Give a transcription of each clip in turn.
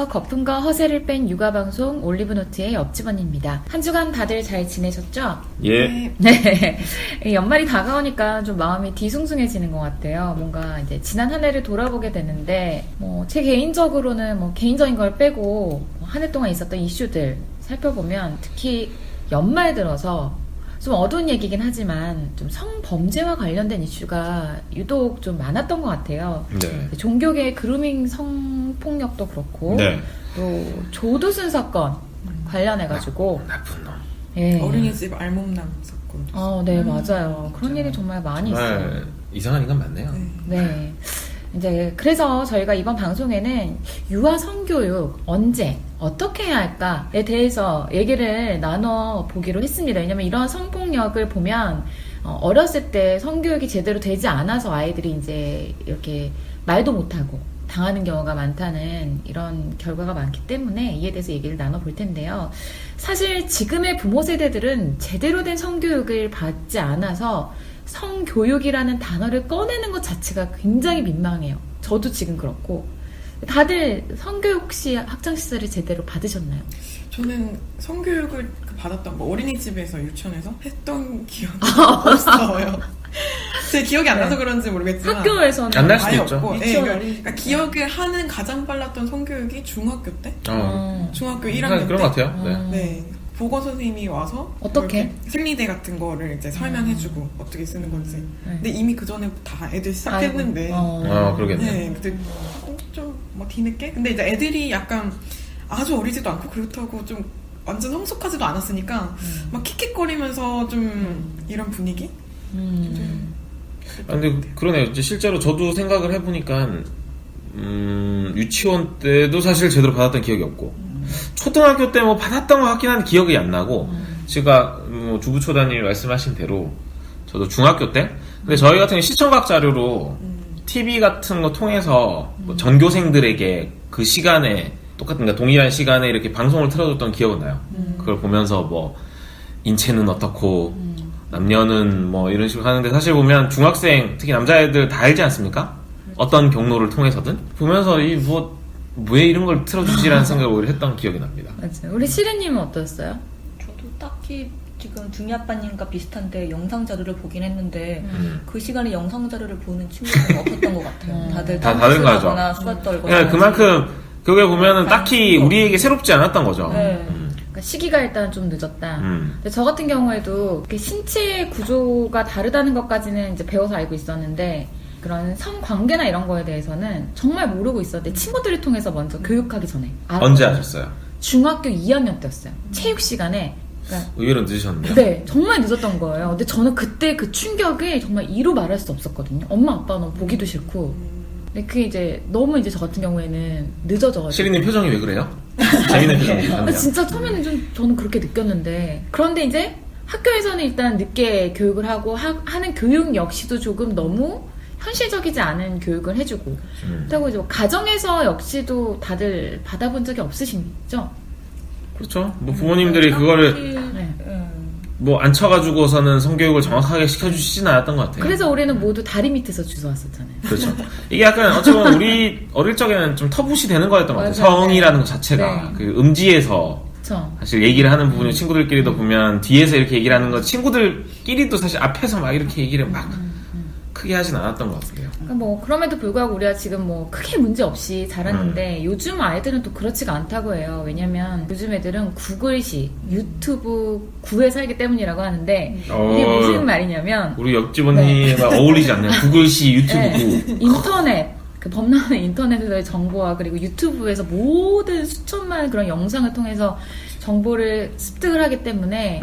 거품과 허세를 뺀 육아방송 올리브노트의 옆집 언니입니다. 한 주간 다들 잘 지내셨죠? 예. 네. 연말이 다가오니까 좀 마음이 뒤숭숭해지는 것 같아요. 뭔가 이제 지난 한 해를 돌아보게 되는데, 제 개인적으로는 개인적인 걸 빼고 한 해 동안 있었던 이슈들 살펴보면 특히 연말 들어서 좀 어두운 얘기긴 하지만 좀 성범죄와 관련된 이슈가 유독 좀 많았던 것 같아요. 네. 종교계 그루밍 성폭력도 그렇고 네. 또 조두순 사건 관련해가지고 나쁜 놈. 예. 어린이집 알몸남 사건. 네, 맞아요. 그런 일이 정말 많이 있어요. 정말 이상한 인간 많네요. 네. 이제 그래서 저희가 이번 방송에는 유아 성교육 언제 어떻게 해야 할까에 대해서 얘기를 나눠 보기로 했습니다. 왜냐면 이런 성폭력을 보면 어렸을 때 성교육이 제대로 되지 않아서 아이들이 이제 이렇게 말도 못하고 당하는 경우가 많다는 이런 결과가 많기 때문에 이에 대해서 얘기를 나눠볼 텐데요. 사실 지금의 부모 세대들은 제대로 된 성교육을 받지 않아서 성교육이라는 단어를 꺼내는 것 자체가 굉장히 민망해요. 저도 지금 그렇고. 다들 성교육 혹시 학창시절에 제대로 받으셨나요? 저는 성교육을 받았던 어린이집에서 유치원에서 했던 기억이 없어요. 제 기억이 안 나서 그런지 모르겠지만 학교에서는 안 날 수도 아예 있죠. 없고, 유치원 그러니까 기억을 하는 가장 빨랐던 성교육이 중학교 때? 중학교 1학년 그런 것 같아요. 네. 네. 보건 선생님이 와서 어떻게? 생리대 같은 거를 이제 설명해주고 어떻게 쓰는 건지. 근데 이미 그 전에 다 애들 시작했는데. 그러겠네. 네, 근데 좀 뒤늦게. 근데 이제 애들이 약간 아주 어리지도 않고 그렇다고 좀 완전 성숙하지도 않았으니까 막 킥킥거리면서 좀 이런 분위기. 근데 그러네요. 이제 실제로 저도 생각을 해보니까 유치원 때도 사실 제대로 받았던 기억이 없고. 초등학교 때 받았던 것 같긴 한데 기억이 안 나고 제가 주부초단님이 말씀하신 대로 저도 중학교 때 근데 저희 같은 경우 시청각 자료로 TV 같은 거 통해서 전교생들에게 그 시간에 똑같은 그러니까 동일한 시간에 이렇게 방송을 틀어줬던 기억은 나요. 그걸 보면서 인체는 어떻고 남녀는 이런 식으로 하는데 사실 보면 중학생 특히 남자애들 다 알지 않습니까? 어떤 경로를 통해서든 보면서 왜 이런 걸 틀어주지라는 생각을 오히려 했던 기억이 납니다. 맞아요. 우리 시리님은 어떠셨어요? 저도 딱히 지금 중이 아빠님과 비슷한데 영상 자료를 보긴 했는데 그 시간에 영상 자료를 보는 친구들은 없었던 것 같아요. 다들 다 다른 거죠. 하거나 수다 떨거나. 네, 그만큼 그게 보면은 딱히 우리에게 새롭지 않았던 거죠. 네. 그러니까 시기가 일단 좀 늦었다. 근데 저 같은 경우에도 이렇게 신체 구조가 다르다는 것까지는 이제 배워서 알고 있었는데 그런 성관계나 이런 거에 대해서는 정말 모르고 있었는데 친구들을 통해서 먼저 교육하기 전에 언제 하셨어요? 중학교 2학년 때였어요. 체육 시간에. 그러니까 의외로 늦으셨네요. 네, 정말 늦었던 거예요. 근데 저는 그때 그 충격이 정말 이루 말할 수 없었거든요. 엄마 아빠 너무 보기도 싫고. 근데 그게 이제 너무 이제 저 같은 경우에는 늦어져가지고. 시리님 표정이 왜 그래요? 재밌는 표정이 있었네요. 진짜 처음에는 저는 그렇게 느꼈는데 그런데 이제 학교에서는 일단 늦게 교육을 하고 하는 교육 역시도 조금 너무 현실적이지 않은 교육을 해주고 그리고 이제 가정에서 역시도 다들 받아본 적이 없으시죠? 그렇죠. 부모님들이 그거를 안 쳐가지고서는 성교육을 정확하게 시켜주시진 않았던 것 같아요. 그래서 우리는 모두 다리 밑에서 주워왔었잖아요. 그렇죠. 이게 약간 어찌 보면 우리 어릴 적에는 좀 터부시 되는 거였던 것 같아요. 맞아요. 성이라는 것 자체가 그 음지에서 그쵸. 사실 얘기를 하는 부분이 친구들끼리도 보면 뒤에서 이렇게 얘기를 하는 건 친구들끼리도 사실 앞에서 막 이렇게 얘기를 막 크게 하진 않았던 것 같아요. 그러니까 그럼에도 불구하고 우리가 지금 크게 문제 없이 자랐는데 요즘 아이들은 또 그렇지가 않다고 해요. 왜냐면 요즘 애들은 구글식, 유튜브 구에 살기 때문이라고 하는데 이게 무슨 말이냐면 우리 옆집 언니가 어울리지 않네요. 구글시 유튜브 구. 인터넷 그 범람하는 인터넷에서의 정보와 그리고 유튜브에서 모든 수천만 그런 영상을 통해서 정보를 습득을 하기 때문에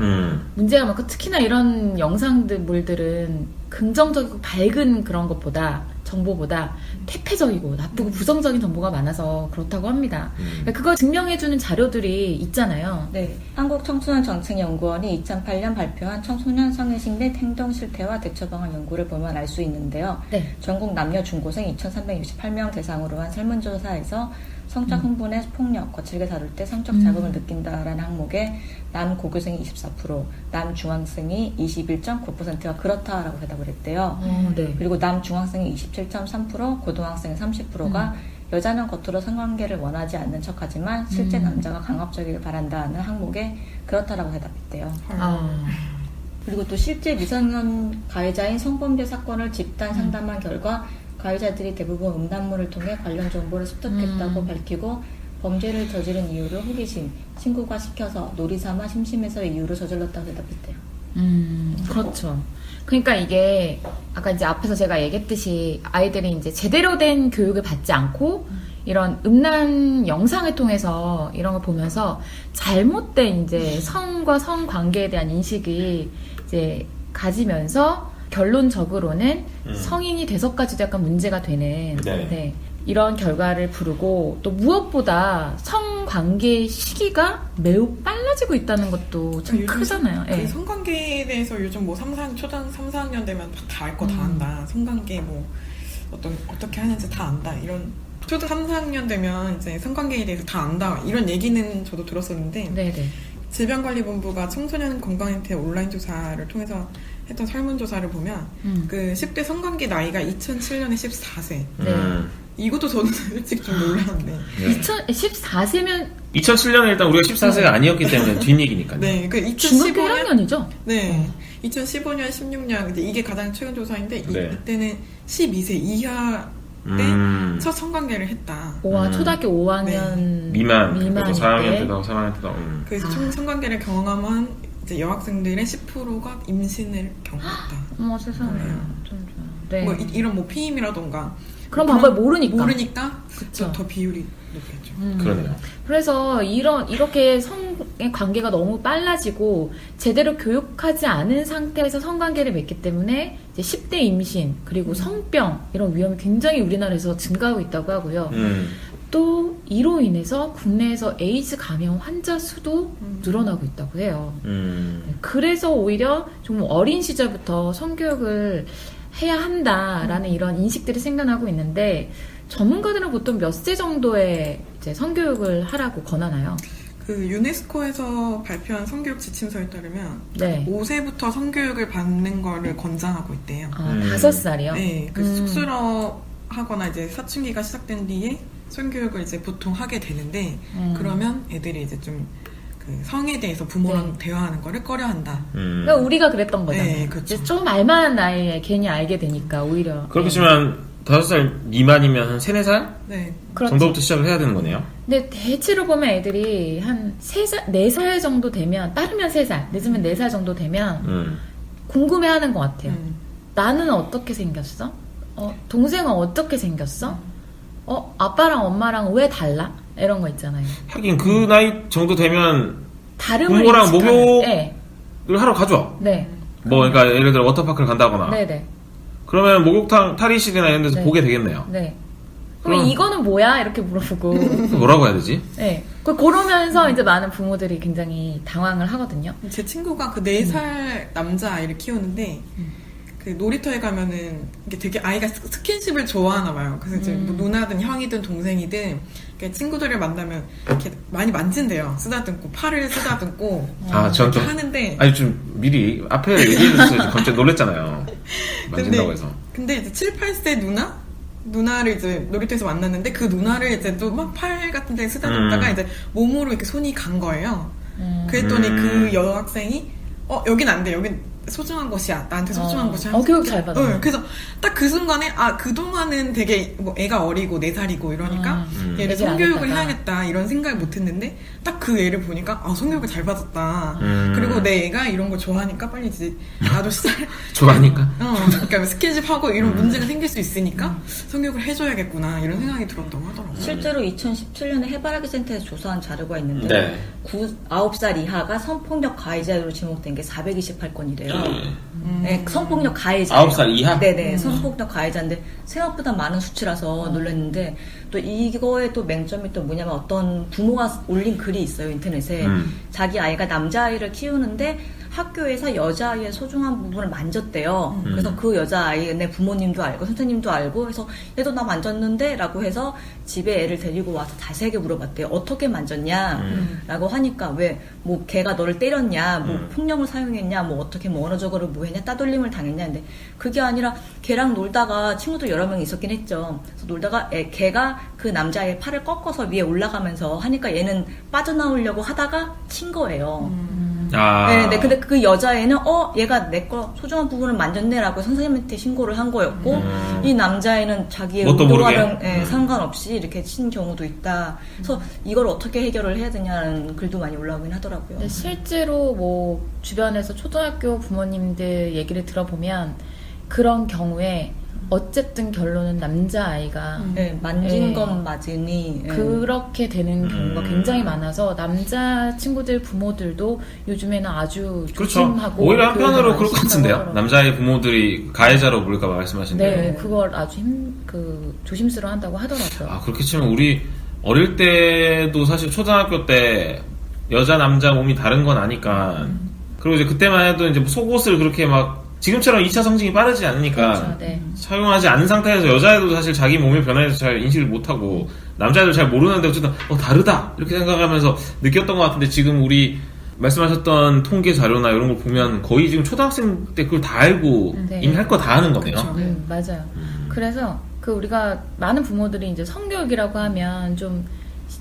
문제가 많고 특히나 이런 영상들물들은 긍정적이고 밝은 그런 것보다 정보보다 퇴폐적이고 나쁘고 부정적인 정보가 많아서 그렇다고 합니다. 그러니까 그걸 증명해주는 자료들이 있잖아요. 네, 한국청소년정책연구원이 2008년 발표한 청소년 성인식 및 행동 실태와 대처 방안 연구를 보면 알 수 있는데요. 네. 전국 남녀 중고생 2,368명 대상으로 한 설문조사에서 성적 흥분의 폭력, 거칠게 다룰 때 성적 자극을 느낀다라는 항목에 남고교생이 24%, 남중학생이 21.9%가 그렇다라고 대답을 했대요. 네. 그리고 남중학생이 27.3%, 고등학생이 30%가 여자는 겉으로 성관계를 원하지 않는 척하지만 실제 남자가 강압적이길 바란다는 항목에 그렇다라고 대답했대요. 아, 그리고 또 실제 미성년 가해자인 성범죄 사건을 집단 상담한 결과 가해자들이 대부분 음란물을 통해 관련 정보를 습득했다고 밝히고 범죄를 저지른 이유를 호기심, 친구가 시켜서 놀이삼아 심심해서 이유로 저질렀다고 대답했대요. 그렇죠. 그러니까 이게 아까 이제 앞에서 제가 얘기했듯이 아이들이 이제 제대로 된 교육을 받지 않고 이런 음란 영상을 통해서 이런 걸 보면서 잘못된 이제 성과 성관계에 대한 인식이 이제 가지면서 결론적으로는 성인이 돼서까지도 약간 문제가 되는 네. 네, 이런 결과를 부르고 또 무엇보다 성관계 시기가 매우 빨라지고 있다는 것도 참 요즘 크잖아요. 그 예. 성관계에 대해서 요즘 뭐 초등 3, 4학년 되면 다 알 거 다 안다. 성관계 뭐 어떻게 하는지 다 안다. 이런 초등 3, 4학년 되면 이제 성관계에 대해서 다 안다. 이런 얘기는 저도 들었었는데 네네. 질병관리본부가 청소년 건강행태 온라인 조사를 통해서 했던 설문조사를 보면 그 10대 성관계 나이가 2007년에 14세. 네. 이것도 저는 일찍 좀 놀랐는데. 2014세면 2007년에 일단 우리가 14세가 아니었기 때문에 뒷얘기니까요. 네, 그 중학교 2015년 1학년이죠? 네. 2015년, 16년, 근데 이게 가장 최근 조사인데, 네. 이때는 12세 이하 때 첫 성관계를 했다. 초등학교 5학년 미만, 미만일 4학년 때. 때도 3학년 때도. 그래서 총 성관계를 경험한 이제 여학생들의 10%가 임신을 경험했다. 어머 세상에. 좀 좋아. 네. 뭐 이런 뭐 피임이라던가 그런 방법을 모르니까. 그쵸. 더 비율이 높겠죠. 그러네요. 그래서 이렇게 성의 관계가 너무 빨라지고 제대로 교육하지 않은 상태에서 성관계를 맺기 때문에 이제 10대 임신 그리고 성병 이런 위험이 굉장히 우리나라에서 증가하고 있다고 하고요. 또 이로 인해서 국내에서 에이즈 감염 환자 수도 늘어나고 있다고 해요. 그래서 오히려 좀 어린 시절부터 성교육을 해야 한다라는 이런 인식들이 생겨나고 있는데 전문가들은 보통 몇 세 정도의 이제 성교육을 하라고 권하나요? 그 유네스코에서 발표한 성교육 지침서에 따르면 네. 5세부터 성교육을 받는 거를 권장하고 있대요. 5살이요? 네, 그 쑥스러워하거나 이제 사춘기가 시작된 뒤에 성교육을 이제 보통 하게 되는데 그러면 애들이 이제 좀 그 성에 대해서 부모랑 대화하는 거를 꺼려한다. 그러니까 우리가 그랬던 거잖아요. 네, 그렇죠. 이제 좀 알만한 나이에 괜히 알게 되니까 오히려. 그렇게 치면 5살 미만이면 한 3, 4살 네, 그렇죠. 정도부터 시작을 해야 되는 거네요. 근데 대체로 보면 애들이 한 3살, 4살 정도 되면, 빠르면 3살, 늦으면 4살 정도 되면 궁금해 하는 것 같아요. 나는 어떻게 생겼어? 동생은 어떻게 생겼어? 아빠랑 엄마랑 왜 달라? 이런 거 있잖아요. 하긴 그 나이 정도 되면 다름을 부모랑 인식하는. 목욕을 네. 하러 가죠. 네. 뭐 그러니까 예를 들어 워터파크를 간다거나 네네. 그러면 목욕탕 탈의실이나 이런 데서 네. 보게 되겠네요. 네. 그럼 그럼- 이거는 뭐야? 이렇게 물어보고. 뭐라고 해야 되지? 네. 그러면서 이제 많은 부모들이 굉장히 당황을 하거든요. 제 친구가 그 4살 남자아이를 키우는데 그 놀이터에 가면은 이게 되게 아이가 스킨십을 좋아하나 봐요. 그래서 이제 뭐 누나든 형이든 동생이든 이렇게 친구들을 만나면 이렇게 많이 만진대요. 쓰다듬고 팔을 쓰다듬고 전 좀 하는데 아니 좀 미리 앞에 얘기해줬어요. 갑자기 놀랬잖아요. 만진다고 해서. 근데 이제 7, 8세 누나를 이제 놀이터에서 만났는데 그 누나를 이제 또 막 팔 같은 데 쓰다듬다가 이제 몸으로 이렇게 손이 간 거예요. 그랬더니 그 여학생이 여긴 안 돼. 여긴 소중한 곳이야. 나한테 소중한 곳이야. 교육 잘 받았네. 그래서 딱 그 순간에 그동안은 되게 뭐 애가 어리고 4살이고 이러니까 얘를 얘기를 성교육을 안 했다가. 해야겠다 이런 생각을 못 했는데 딱 그 애를 보니까 성교육을 잘 받았다. 그리고 내 애가 이런 거 좋아하니까 빨리 이제 나도 좋아하니까. 그러니까 스킨십하고 이런 문제가 생길 수 있으니까 성교육을 해줘야겠구나 이런 생각이 들었다고 하더라고요. 실제로 2017년에 해바라기 센터에서 조사한 자료가 있는데 네. 9살 이하가 성폭력 가해자로 지목된 게 428건이래요. 네, 성폭력 가해자. 9살 이하? 네네, 성폭력 가해자인데 생각보다 많은 수치라서 놀랐는데 또 이거에 또 맹점이 또 뭐냐면 어떤 부모가 올린 글이 있어요 인터넷에. 자기 아이가 남자아이를 키우는데 학교에서 여자아이의 소중한 부분을 만졌대요. 그래서 그 여자아이의 부모님도 알고 선생님도 알고 그래서 얘도 나 만졌는데 라고 해서 집에 애를 데리고 와서 자세하게 물어봤대요. 어떻게 만졌냐 라고 하니까 왜 뭐 걔가 너를 때렸냐 뭐 폭력을 사용했냐 뭐 어떻게 뭐 언어적으로 뭐 했냐 따돌림을 당했냐 근데 그게 아니라 걔랑 놀다가 친구들 여러 명 있었긴 했죠. 그래서 놀다가 걔가 그 남자의 팔을 꺾어서 위에 올라가면서 하니까 얘는 빠져나오려고 하다가 친 거예요. 네, 근데 그 여자애는 얘가 내 거 소중한 부분을 만졌네라고 선생님한테 신고를 한 거였고 이 남자애는 자기의 뭣도 의도와는 모르게. 상관없이 이렇게 친 경우도 있다. 그래서 이걸 어떻게 해결을 해야 되냐는 글도 많이 올라오긴 하더라고요. 근데 실제로 뭐 주변에서 초등학교 부모님들 얘기를 들어보면 그런 경우에 어쨌든 결론은 남자아이가 네, 만진 네. 건 맞으니 그렇게 되는 경우가 굉장히 많아서 남자 친구들 부모들도 요즘에는 아주 그렇죠. 조심하고 오히려 한편으로 교육을 그럴 것 같은데요. 하더라고요. 남자의 부모들이 가해자로 보일까봐 말씀하신 대로. 네, 그걸 아주 조심스러워 한다고 하더라고요. 아, 그렇게 치면 우리 어릴 때도 사실 초등학교 때 여자 남자 몸이 다른 건 아니까 그리고 이제 그때만 해도 이제 속옷을 그렇게 막 지금처럼 2차 성징이 빠르지 않으니까 그렇죠, 네. 사용하지 않은 상태에서 여자애도 사실 자기 몸의 변화에 대해서 잘 인식을 못하고 남자애도 잘 모르는데 어쨌든 다르다 이렇게 생각하면서 느꼈던 것 같은데 지금 우리 말씀하셨던 통계 자료나 이런 걸 보면 거의 지금 초등학생 때 그걸 다 알고 네. 이미 할 거 다 하는 거네요. 그렇죠. 맞아요. 그래서 우리가 많은 부모들이 이제 성교육이라고 하면 좀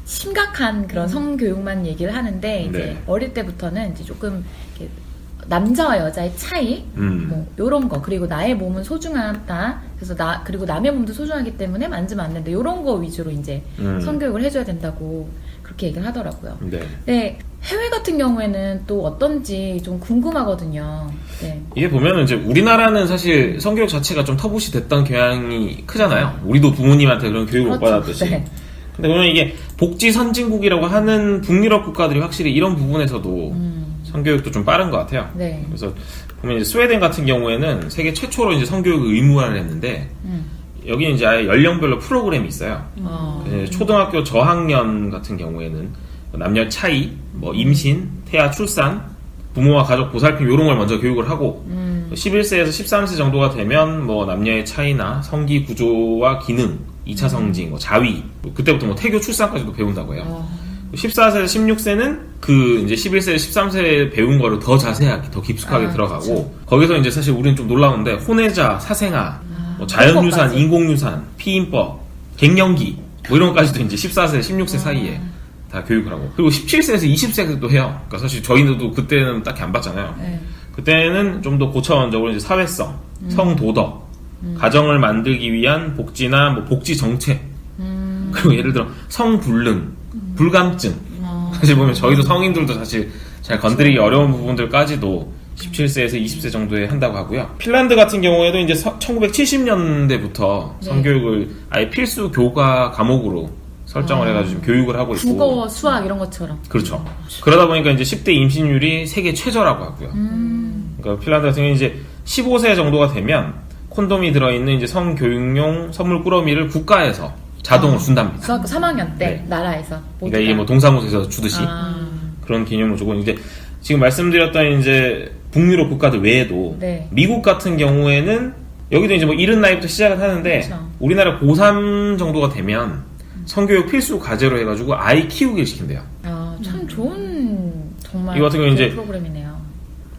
심각한 그런 성교육만 얘기를 하는데 이제 네. 어릴 때부터는 이제 조금 이렇게 남자와 여자의 차이, 뭐 요런 거 그리고 나의 몸은 소중하다. 그래서 그리고 남의 몸도 소중하기 때문에 만지면 안 된다. 요런 거 위주로 이제 성교육을 해줘야 된다고 그렇게 얘기를 하더라고요. 네. 네, 해외 같은 경우에는 또 어떤지 좀 궁금하거든요. 네. 이게 보면은 이제 우리나라는 사실 성교육 자체가 좀 터부시 됐던 경향이 크잖아요. 우리도 부모님한테 그런 교육을 못 그렇죠. 받았듯이. 네. 근데 보면 이게 복지 선진국이라고 하는 북유럽 국가들이 확실히 이런 부분에서도 성교육도 좀 빠른 것 같아요. 네. 그래서 보면 이제 스웨덴 같은 경우에는 세계 최초로 이제 성교육을 의무화를 했는데 여기는 이제 아예 연령별로 프로그램이 있어요. 이제 초등학교 저학년 같은 경우에는 남녀 차이, 뭐 임신, 태아, 출산, 부모와 가족 보살핌 이런 걸 먼저 교육을 하고 11세에서 13세 정도가 되면 뭐 남녀의 차이나 성기 구조와 기능, 2차 성징, 뭐 자위, 뭐 그때부터 뭐 태교 출산까지도 배운다고 해요. 14세에서 16세는 그 이제 11세, 13세 배운 거를 더 자세하게, 더 깊숙하게 들어가고 그쵸. 거기서 이제 사실 우리는 좀 놀라운데 혼외자, 사생아, 뭐 자연유산, 그것까지. 인공유산, 피임법, 갱년기 뭐 이런 것까지도 이제 14세, 16세 사이에 다 교육을 하고 그리고 17세에서 20세도 해요. 그러니까 사실 저희도 그때는 딱히 안 봤잖아요. 네. 그때는 좀 더 고차원적으로 이제 사회성, 성도덕, 가정을 만들기 위한 복지나 뭐 복지 정책, 그리고 예를 들어 성불능, 불감증. 사실 보면 저희도 성인들도 사실 잘 건드리기 어려운 부분들까지도 17세에서 20세 정도에 한다고 하고요. 핀란드 같은 경우에도 이제 1970년대부터 네. 성교육을 아예 필수 교과 과목으로 설정을 해가지고 지금 교육을 하고 있고. 국어, 수학 이런 것처럼. 그렇죠. 그러다 보니까 이제 10대 임신율이 세계 최저라고 하고요. 그러니까 핀란드 같은 경우는 이제 15세 정도가 되면 콘돔이 들어있는 이제 성교육용 선물 꾸러미를 국가에서 자동으로 준답니다. 중학교 3학년 때 네. 나라에서 그러니까 이게 뭐 동사무소에서 주듯이 아. 그런 개념을 주고 이제 지금 말씀드렸던 이제 북유럽 국가들 외에도 네. 미국 같은 경우에는 여기도 이제 뭐 이른 나이부터 시작을 하는데 그렇죠. 우리나라 고3 정도가 되면 성교육 필수 과제로 해가지고 아이 키우기를 시킨대요. 참 좋은 정말 이거 같은 경우는 좋은 이제 프로그램이네요.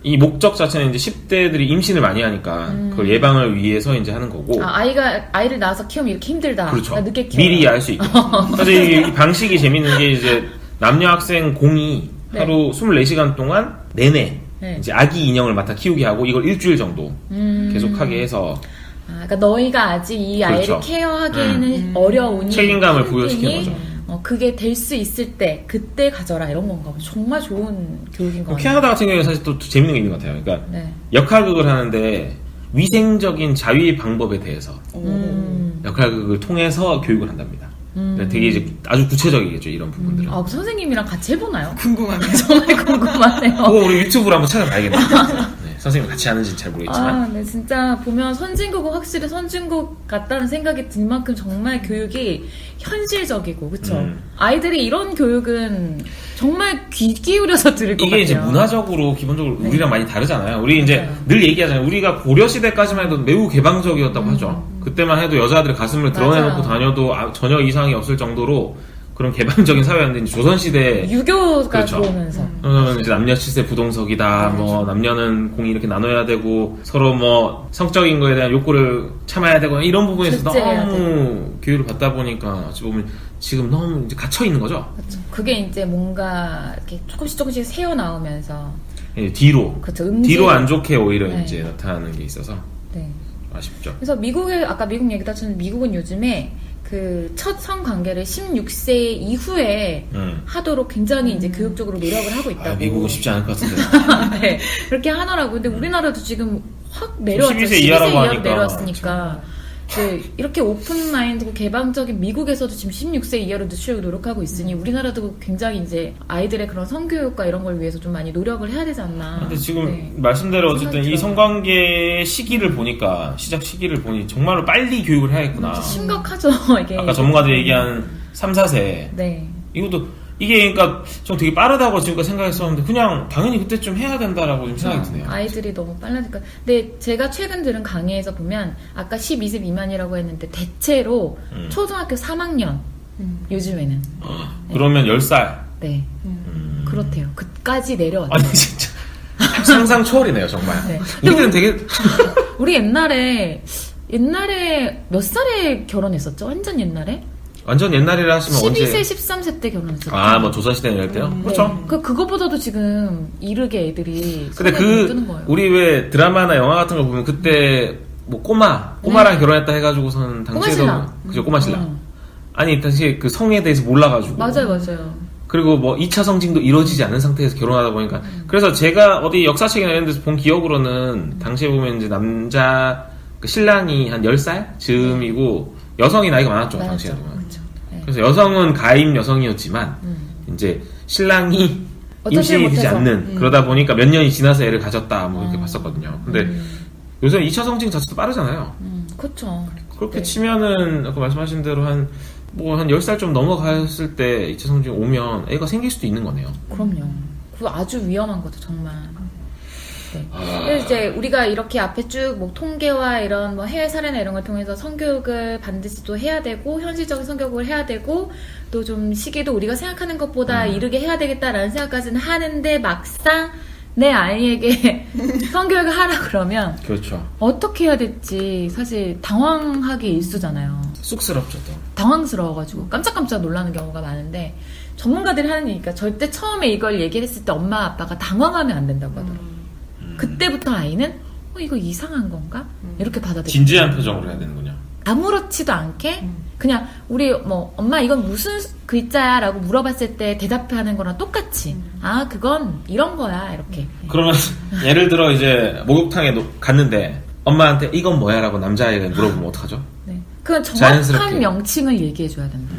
이 목적 자체는 이제 10대들이 임신을 많이 하니까 그걸 예방을 위해서 이제 하는 거고. 아이를 낳아서 키우면 이렇게 힘들다. 그렇죠. 나 늦게 키워. 미리 알 수 있게. 그래서 이 방식이 재밌는 게 이제 남녀 학생 공이 네. 하루 24시간 동안 내내 네. 이제 아기 인형을 맡아 키우게 하고 이걸 일주일 정도 계속하게 해서 그러니까 너희가 아직 이 아이를 그렇죠. 케어하기에는 어려우니 책임감을 할 부여시키는 테니 거죠. 그게 될 수 있을 때 그때 가져라 이런 건가 봐. 정말 좋은 교육인 것 같아요. 캐나다 같은 경우에 사실 또 재밌는 게 있는 것 같아요. 그러니까 네. 역할극을 하는데 위생적인 자위 방법에 대해서 역할극을 통해서 교육을 한답니다. 그러니까 되게 이제 아주 구체적이겠죠 이런 부분들은. 선생님이랑 같이 해보나요? 궁금하네요. 정말 궁금하네요. 그거 우리 유튜브로 한번 찾아봐야겠네요. 네, 선생님이 같이 하는지는 잘 모르겠지만. 네, 진짜 보면 선진국은 확실히 선진국 같다는 생각이 들 만큼 정말 교육이 현실적이고, 그쵸? 아이들이 이런 교육은 정말 귀 기울여서 들을 것 같아요. 이게 이제 문화적으로 기본적으로 네. 우리랑 많이 다르잖아요. 우리 이제 맞아요. 늘 얘기하잖아요. 우리가 고려시대까지만 해도 매우 개방적이었다고 하죠. 그때만 해도 여자들의 가슴을 드러내놓고 맞아요. 다녀도 전혀 이상이 없을 정도로 그런 개방적인 사회였는데, 이제 조선시대 유교가 그렇죠. 들어오면서. 그러면 이제 남녀 칠세 부동석이다. 뭐 남녀는 공이 이렇게 나눠야 되고 서로 뭐 성적인 거에 대한 욕구를 참아야 되고 이런 부분에서 절제해야 너무 교육을 받다 보니까 어찌 보면 지금 너무 이제 갇혀 있는 거죠. 그쵸. 그게 이제 뭔가 이렇게 조금씩 새어 나오면서. 예, 뒤로 그쵸. 뒤로 안 좋게 오히려 네. 이제 나타나는 게 있어서 네. 아쉽죠. 그래서 아까 미국 얘기다 쳤는데, 미국은 요즘에 그 첫 성관계를 16세 이후에 하도록 굉장히 이제 교육적으로 노력을 하고 있다고. 미국은 쉽지 않을 것 같은데. 네, 그렇게 하더라고요. 근데 우리나라도 지금 확 내려왔죠. 12세 이하라고 12세 이하로 하니까. 내려왔으니까. 네, 이렇게 오픈 마인드고 개방적인 미국에서도 지금 16세 이하로 늦추려고 노력하고 있으니, 우리나라도 굉장히 이제 아이들의 그런 성교육과 이런 걸 위해서 좀 많이 노력을 해야 되지 않나. 근데 지금 네. 말씀대로 어쨌든 이 생각이 성관계 시기를 보니까, 시작 시기를 보니 정말로 빨리 교육을 해야겠구나. 심각하죠, 이게. 아까 전문가들이 얘기한 3, 4세. 네. 이것도 이게 그러니까 좀 되게 빠르다고 지금까지 생각했었는데, 그냥 당연히 그때쯤 해야 된다라고 좀 생각이 드네요. 아이들이 너무 빨라지니까. 근데 제가 최근 들은 강의에서 보면, 아까 12세 미만이라고 했는데 대체로 초등학교 3학년 요즘에는. 그러면 10살. 네. 그렇대요. 그까지 내려왔대요. 아니 진짜 상상 초월이네요 정말. 네. 우리는 되게 우리 옛날에 몇 살에 결혼했었죠? 완전 옛날에? 완전 옛날이라 하시면 12세, 언제? 13세 때 결혼했었죠. 뭐 조선시대 이럴 때요? 그렇죠. 그거보다도 지금 이르게 애들이 근데 손에 못 뜨는 거예요. 우리 왜 드라마나 영화 같은 거 보면 그때 뭐 꼬마랑 결혼했다 해가지고서는 당시에도 꼬마신랑. 그죠, 꼬마신랑. 아니 당시에 그 성에 대해서 몰라가지고. 맞아요. 그리고 뭐 2차 성징도 이루어지지 않는 상태에서 결혼하다 보니까. 그래서 제가 어디 역사책이나 이런 데서 본 기억으로는 당시에 보면 이제 남자 그 신랑이 한 10살 즈음이고 여성이 나이가 많았죠, 당시에 보면. 그렇죠. 네. 그래서 여성은 가임 여성이었지만 이제 신랑이 어쩌지 임신이 되지 못해서. 않는, 그러다 보니까 몇 년이 지나서 애를 가졌다 뭐 이렇게 봤었거든요. 근데 요새 2차 성징 자체도 빠르잖아요. 그렇죠. 그렇게 네. 치면은 아까 말씀하신 대로 한 10살 좀 넘어갔을 때 2차 성징 오면 애가 생길 수도 있는 거네요. 그럼요. 그거 아주 위험한 거죠, 정말. 네. 그래서 이제 우리가 이렇게 앞에 쭉 뭐 통계와 이런 뭐 해외 사례나 이런 걸 통해서 성교육을 반드시 또 해야 되고, 현실적인 성교육을 해야 되고, 또 좀 시기도 우리가 생각하는 것보다 이르게 해야 되겠다라는 생각까지는 하는데, 막상 내 아이에게 성교육을 하라 그러면 그렇죠. 어떻게 해야 될지 사실 당황하기 일쑤잖아요. 쑥스럽죠 또. 당황스러워가지고 깜짝깜짝 놀라는 경우가 많은데, 전문가들이 하는 얘기가 절대 처음에 이걸 얘기를 했을 때 엄마 아빠가 당황하면 안 된다고 하더라고요. 그때부터 아이는 이거 이상한 건가? 이렇게 받아들여요. 진지한 표정으로 해야 되는군요. 아무렇지도 않게 그냥 우리 뭐 엄마 이건 무슨 글자야? 라고 물어봤을 때 대답하는 거랑 똑같이 아 그건 이런 거야 이렇게. 그러면 예를 들어 이제 목욕탕에 갔는데 엄마한테 이건 뭐야? 라고 남자아이가 물어보면 어떡하죠? 네. 그건 정확한 자연스럽게. 명칭을 얘기해줘야 된다.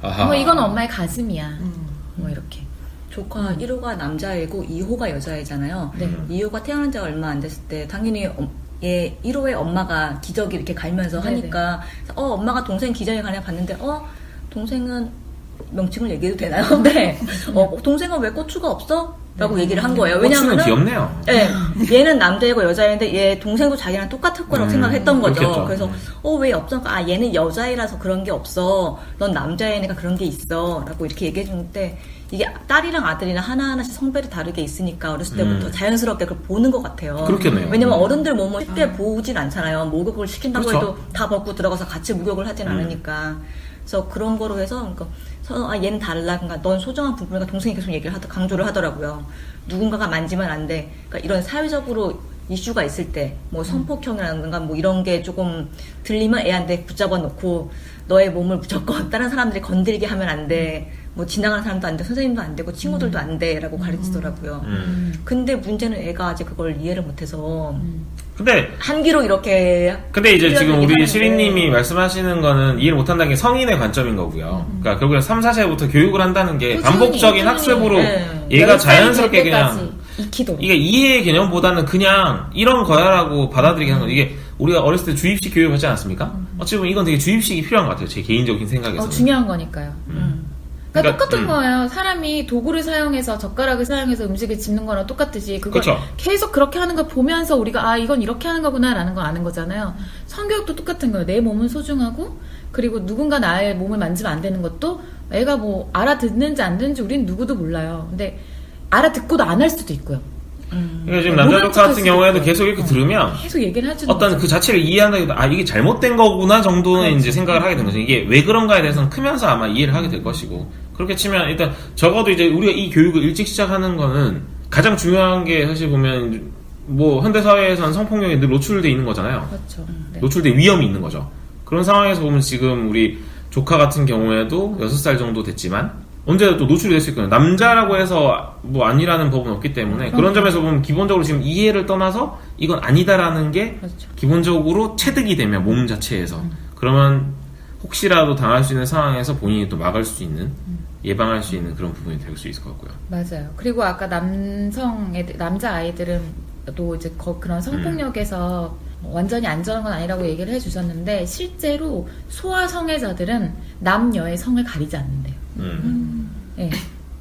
아하. 뭐 이건 엄마의 가슴이야. 뭐 이렇게. 조카 1호가 남자애고 2호가 여자애잖아요. 네. 2호가 태어난 지가 얼마 안 됐을 때 당연히 얘 1호의 엄마가 기저귀 이렇게 갈면서 네네. 하니까 엄마가 동생 기저귀 가냐 봤는데 동생은 명칭을 얘기해도 되나요? 네. 동생은 왜 고추가 없어? 라고 얘기를 한 거예요. 고추는 왜냐면은 귀엽네요. 네, 얘는 남자애고 여자애인데 얘 동생도 자기랑 똑같을 거라고 생각했던 거죠. 그렇겠죠. 그래서 왜 없어? 얘는 여자애라서 그런 게 없어. 넌 남자애니까 그런 게 있어. 라고 이렇게 얘기해 주는데 이게 딸이랑 아들이랑 하나하나씩 성별이 다르게 있으니까 어렸을 때부터 자연스럽게 그걸 보는 것 같아요. 그렇겠네요. 왜냐면 어른들 몸을 쉽게 보진 않잖아요. 목욕을 시킨다고 그렇죠. 해도 다 벗고 들어가서 같이 목욕을 하진 않으니까. 그래서 그런 거로 해서 얘는 달라. 그러니까 넌 소중한 부분이니까 동생이 계속 얘기를 강조를 하더라고요. 누군가가 만지면 안 돼. 그러니까 이런 사회적으로 이슈가 있을 때, 뭐 성폭행이라든가 뭐 이런 게 조금 들리면 애한테 붙잡아 놓고 너의 몸을 무조건 다른 사람들이 건드리게 하면 안 돼. 뭐 지나가는 사람도 안 돼, 선생님도 안 되고 친구들도 안 돼라고 가르치더라고요. 근데 문제는 애가 아직 그걸 이해를 못해서 근데 한기로 이렇게. 이제 지금 우리 얘기하는데. 시린님이 말씀하시는 거는 이해를 못한다는 게 성인의 관점인 거고요. 그러니까 결국엔 3, 4세부터 교육을 한다는 게 반복적인 학습으로 네. 얘가 10살이 자연스럽게 될 때까지. 그냥 익히도록. 이게 이해의 개념보다는 그냥 이런 거야라고 받아들이게 하는 거. 이게 우리가 어렸을 때 주입식 교육을 받지 않았습니까? 어찌 보면 이건 되게 주입식이 필요한 것 같아요. 제 개인적인 생각에서. 중요한 거니까요. 그러니까 똑같은 음. 거예요. 사람이 도구를 사용해서 젓가락을 사용해서 음식을 집는 거랑 똑같듯이 그걸 그쵸. 계속 그렇게 하는 걸 보면서 우리가 이건 이렇게 하는 거구나라는 거 아는 거잖아요. 성교육도 똑같은 거예요. 내 몸은 소중하고 그리고 누군가 나의 몸을 만지면 안 되는 것도 애가 뭐 알아듣는지 안 듣는지 우리는 누구도 몰라요. 근데 알아듣고도 안 할 수도 있고요. 그러니까 지금 남자 조카 같은 경우에도 계속 이렇게 들으면 계속 얘기를 해주는 어떤 거죠. 그 자체를 이해한다기보다 이게 잘못된 거구나 정도는 이제 생각을 하게 된 거죠. 이게 왜 그런가에 대해서는 크면서 아마 이해를 하게 될 것이고 그렇게 치면 일단 적어도 이제 우리가 이 교육을 일찍 시작하는 거는 가장 중요한 게 사실 보면 뭐 현대 사회에서는 성폭력에 늘 노출돼 있는 거잖아요. 그렇죠. 네. 노출될 위험이 있는 거죠. 그런 상황에서 보면 지금 우리 조카 같은 경우에도 6살 정도 됐지만 언제나 또 노출이 될 수 있거든요. 남자라고 해서 뭐 아니라는 법은 없기 때문에 그런 점에서 보면 기본적으로 지금 이해를 떠나서 이건 아니다라는 게 그렇죠. 기본적으로 체득이 되면 몸 자체에서 그러면 혹시라도 당할 수 있는 상황에서 본인이 또 막을 수 있는 예방할 수 있는 그런 부분이 될 수 있을 것 같고요. 맞아요. 그리고 아까 남자 아이들은 또 이제 그런 성폭력에서 완전히 안전한 건 아니라고 얘기를 해주셨는데 실제로 소아 성애자들은 남녀의 성을 가리지 않는데요. 네.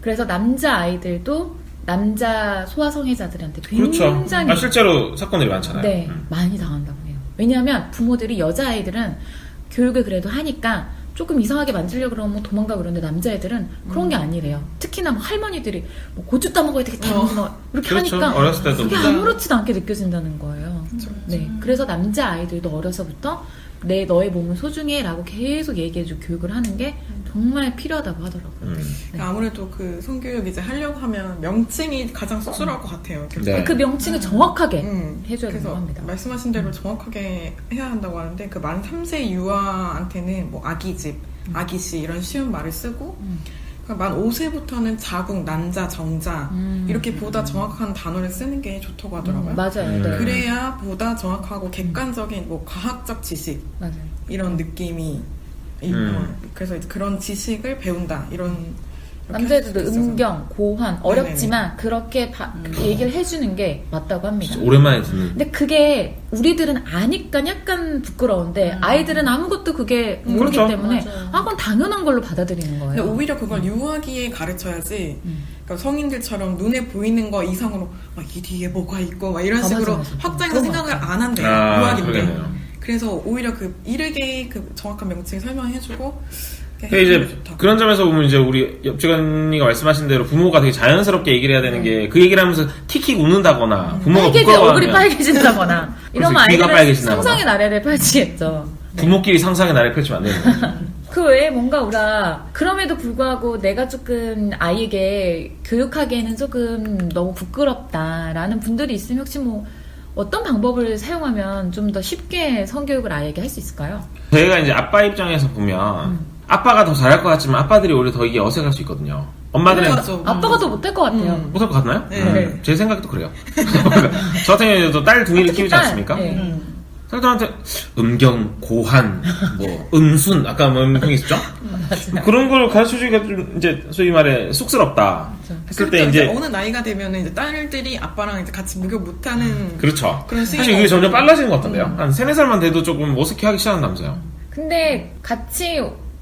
그래서 남자 아이들도 남자 소아 성애자들한테 그렇죠. 굉장히 실제로 사건들이 많잖아요. 네, 많이 당한다고 해요. 왜냐하면 부모들이 여자아이들은 교육을 그래도 하니까 조금 이상하게 만지려고 그러면 도망가 그러는데 남자애들은 그런 게 아니래요. 특히나 뭐 할머니들이 뭐 고추 따먹어야 되겠다 이렇게 그렇죠. 하니까 어렸을 때도 그게 진짜. 아무렇지도 않게 느껴진다는 거예요. 네, 그래서 남자 아이들도 어려서부터 너의 몸은 소중해라고 계속 얘기해주고 교육을 하는 게 정말 필요하다고 하더라고요. 그러니까 아무래도 그 성교육 이제 하려고 하면 명칭이 가장 쑥스러울 것 같아요. 네. 그 명칭을 정확하게 해줘야 된다고 그래서 합니다. 말씀하신 대로 정확하게 해야 한다고 하는데 그 만 3세 유아한테는 뭐 아기집, 아기씨 이런 쉬운 말을 쓰고 만 5세부터는 자궁, 난자, 정자 이렇게 보다 정확한 단어를 쓰는 게 좋다고 하더라고요. 맞아요. 네. 그래야 보다 정확하고 객관적인 뭐 과학적 지식 맞아요. 이런 느낌이 그래서 이제 그런 지식을 배운다 이런 이렇게 남자애들도 할 수도 있어서. 음경, 고환 어렵지만 그렇게 얘기를 해주는 게 맞다고 합니다. 오랜만에 듣는. 근데 그게 우리들은 아니까 약간 부끄러운데 아이들은 아무것도 그게 모르기 그렇죠. 때문에 맞아요. 그건 당연한 걸로 받아들이는 근데 거예요. 오히려 그걸 유아기에 가르쳐야지. 그러니까 성인들처럼 눈에 보이는 거 이상으로 막 이 뒤에 뭐가 있고 막 이런 식으로 맞아. 확장해서 그건 생각을 맞아. 안 한대요. 아, 유아기인데. 그러겠네요. 그래서 오히려 그 이르게 그 정확한 명칭 설명해주고. 근데 이제 그런 점에서 보면 이제 우리 옆집 언니가 말씀하신 대로 부모가 되게 자연스럽게 얘기를 해야 되는 게 그 얘기를 하면서 킥킥 웃는다거나 부모가 얼굴이 부끄러워하면 빨개진다거나 이러면 귀가 아이들은 빨개진다거나. 상상의 나래를 펼치겠죠. 부모끼리 상상의 나를 펼치면 안 되는 거죠. 그 외에 뭔가 우리가 그럼에도 불구하고 내가 조금 아이에게 교육하기에는 조금 너무 부끄럽다라는 분들이 있으면 혹시 뭐 어떤 방법을 사용하면 좀 더 쉽게 성교육을 아이에게 할 수 있을까요? 저희가 이제 아빠 입장에서 보면 아빠가 더 잘할 것 같지만 아빠들이 오히려 더 이게 어색할 수 있거든요. 엄마들은 그래가지고 아빠가 더 못할 것 같아요. 못할 것 같나요? 네. 제 생각도 그래요. 저 같은 경우에도 딸 둥이를 키우지 딸, 않습니까? 네. 딸들한테 음경, 고한, 뭐 음순 아까 뭐 음경이 있었죠? 그런 걸 가르쳐주기가 좀 이제 소위 말해 쑥스럽다 했을 때 그러니까 이제 어느 나이가 되면은 이제 딸들이 아빠랑 이제 같이 목욕 못하는 그렇죠. 그런 사실 수위가 그게 점점 없어요. 빨라지는 것 같던데요. 한 3, 4살만 돼도 조금 어색해하기 시작한다면서요. 근데 같이